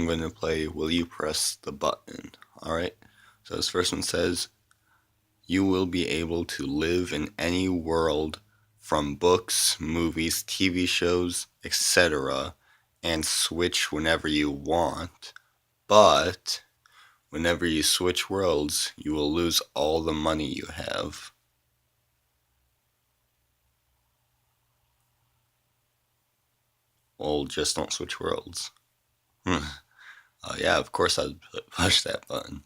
I'm going to play Will You Press the Button? Alright? So this first one says, you will be able to live in any world from books, movies, TV shows, etc., and switch whenever you want, but whenever you switch worlds, you will lose all the money you have. Well, just don't switch worlds. Yeah, of course I'd push that button.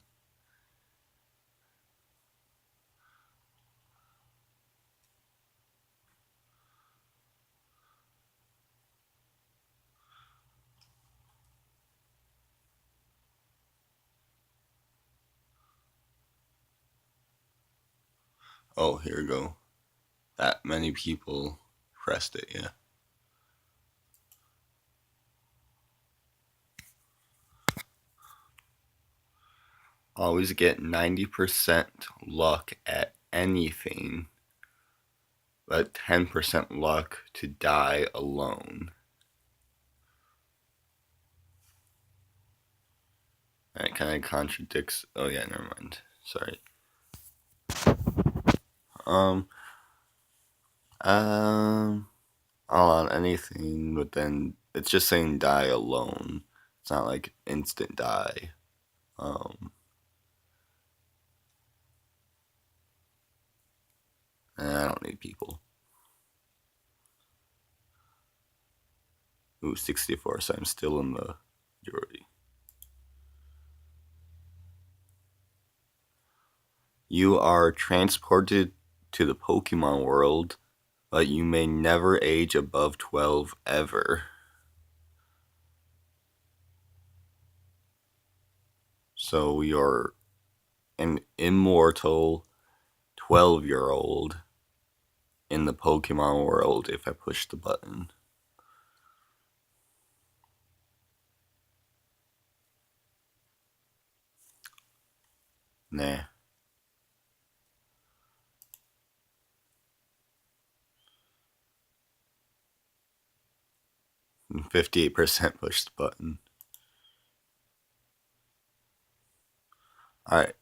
Oh, here we go. That many people pressed it, yeah. Always get 90% luck at anything, but 10% luck to die alone. That kind of contradicts. Oh, yeah, never mind. Sorry. Um, all on anything, but then it's just saying die alone. It's not like instant die. I don't need people. Ooh, 64, so I'm still in the majority. You are transported to the Pokemon world, but you may never age above 12 ever. So you're an immortal 12-year-old in the Pokemon world if I push the button. Nah. 58% push the button. Alright.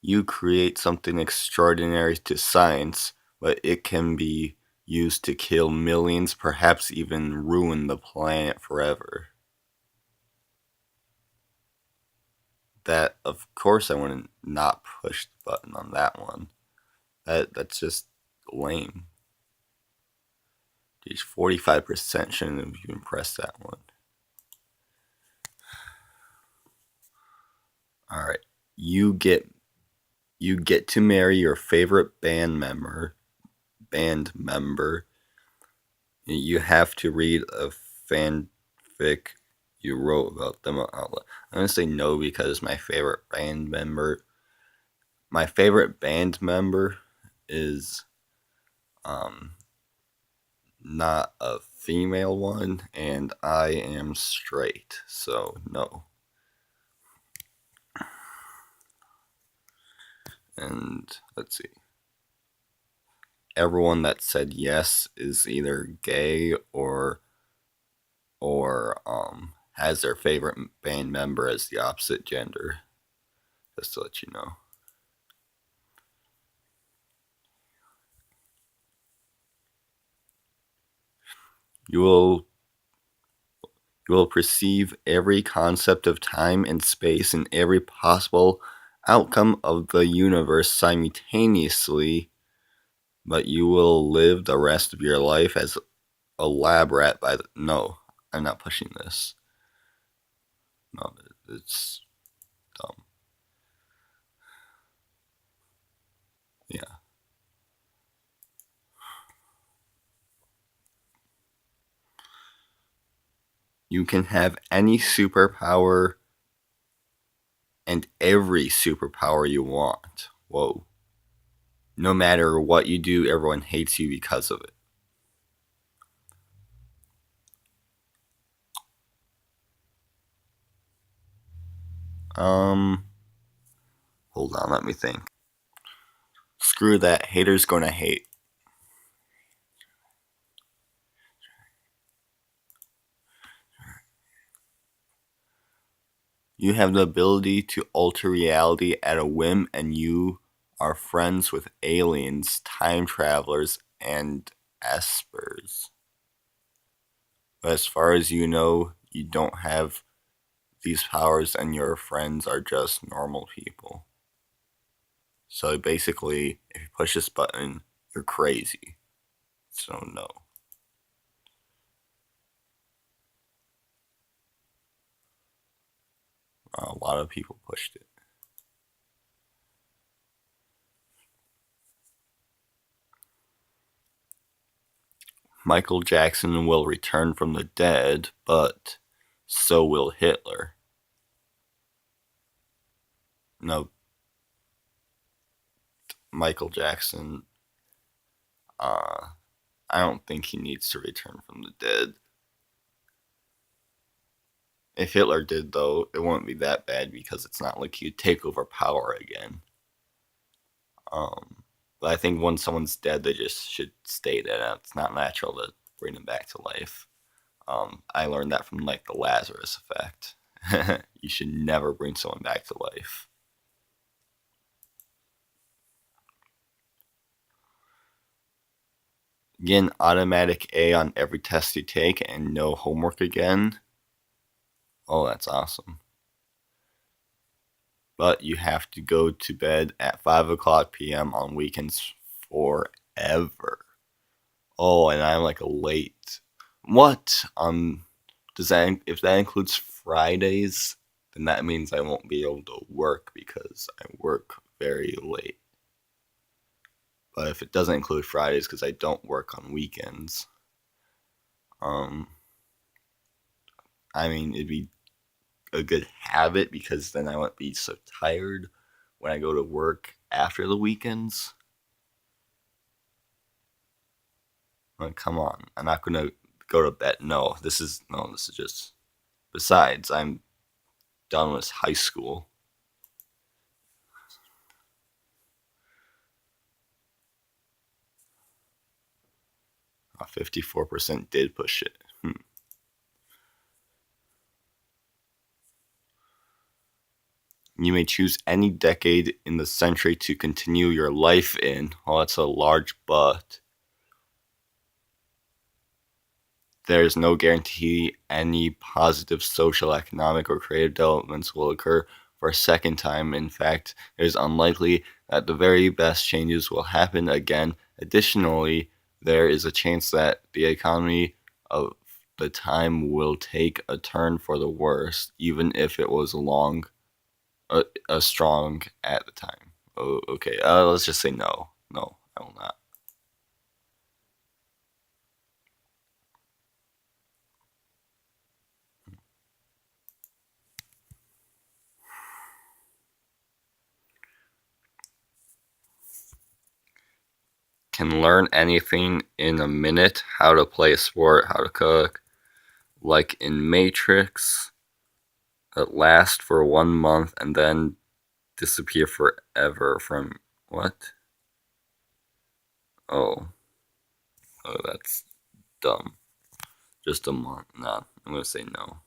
You create something extraordinary to science, but it can be used to kill millions, perhaps even ruin the planet forever. That, of course, I want to not push the button on that one. That's just lame. Geez, 45% shouldn't have even pressed that one. Alright. You get to marry your favorite band member. You have to read a fanfic you wrote about them out loud. I'm gonna say no because my favorite band member is not a female one, and I am straight, so no. And let's see. Everyone that said yes is either gay or has their favorite band member as the opposite gender. Just to let you know. You will perceive every concept of time and space and every possible outcome of the universe simultaneously, but you will live the rest of your life as a lab rat by the... No, I'm not pushing this. No, it's dumb. Yeah. You can have any superpower and every superpower you want. Whoa. No matter what you do, everyone hates you because of it. Hold on, let me think. Screw that. Haters gonna hate. You have the ability to alter reality at a whim, and you are friends with aliens, time travelers, and espers. But as far as you know, you don't have these powers, and your friends are just normal people. So basically, if you push this button, you're crazy. So no. A lot of people pushed it. Michael Jackson will return from the dead, but so will Hitler. No, Michael Jackson, uh, I don't think he needs to return from the dead. If Hitler did, though, it wouldn't be that bad because it's not like he'd take over power again. But I think when someone's dead, they just should stay dead. It's not natural to bring them back to life. I learned that from like the Lazarus effect. You should never bring someone back to life. Again, automatic A on every test you take and no homework again. Oh, that's awesome. But you have to go to bed at 5 o'clock p.m. on weekends forever. Oh, and I'm like a late. What? Does that, if that includes Fridays, then that means I won't be able to work because I work very late. But if it doesn't include Fridays, because I don't work on weekends, I mean, it'd be a good habit because then I won't be so tired when I go to work after the weekends. Like, come on, I'm not gonna go to bed. No, this is just. Besides, I'm done with high school. 54% did push it. You may choose any decade in the century to continue your life in. Oh, that's a large but. There is no guarantee any positive social, economic, or creative developments will occur for a second time. In fact, it is unlikely that the very best changes will happen again. Additionally, there is a chance that the economy of the time will take a turn for the worse, even if it was strong at the time. Oh, okay. Let's just say no. No, I will not. Can learn anything in a minute. How to play a sport, how to cook. Like in Matrix, that last for 1 month and then disappear forever from what? Oh, oh, that's dumb. Just a month. Nah, I'm gonna say no.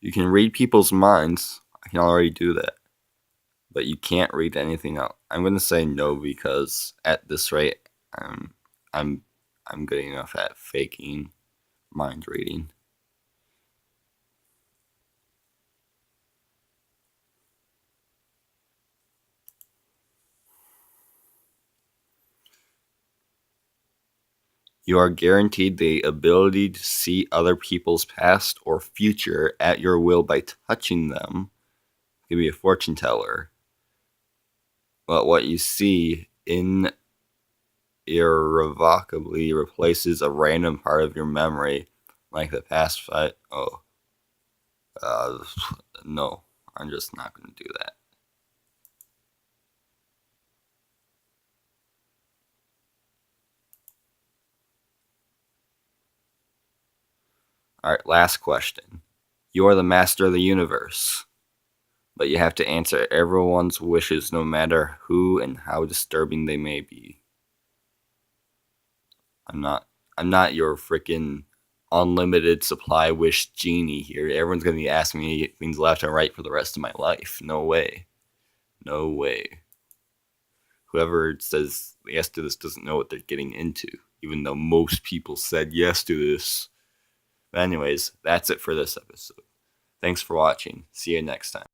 You can read people's minds. I can already do that, but you can't read anything else. I'm gonna say no because at this rate, I'm I'm good enough at faking mind reading. You are guaranteed the ability to see other people's past or future at your will by touching them. You could be a fortune teller. But what you see irrevocably replaces a random part of your memory, like the past fight. Oh, uh, no, I'm just not going to do that. All right, last question. You are the master of the universe. but you have to answer everyone's wishes no matter who and how disturbing they may be. I'm not your freaking unlimited supply wish genie here. Everyone's gonna be asking me things left and right for the rest of my life. No way. No way. Whoever says yes to this doesn't know what they're getting into, even though most people said yes to this. But anyways, that's it for this episode. Thanks for watching. See you next time.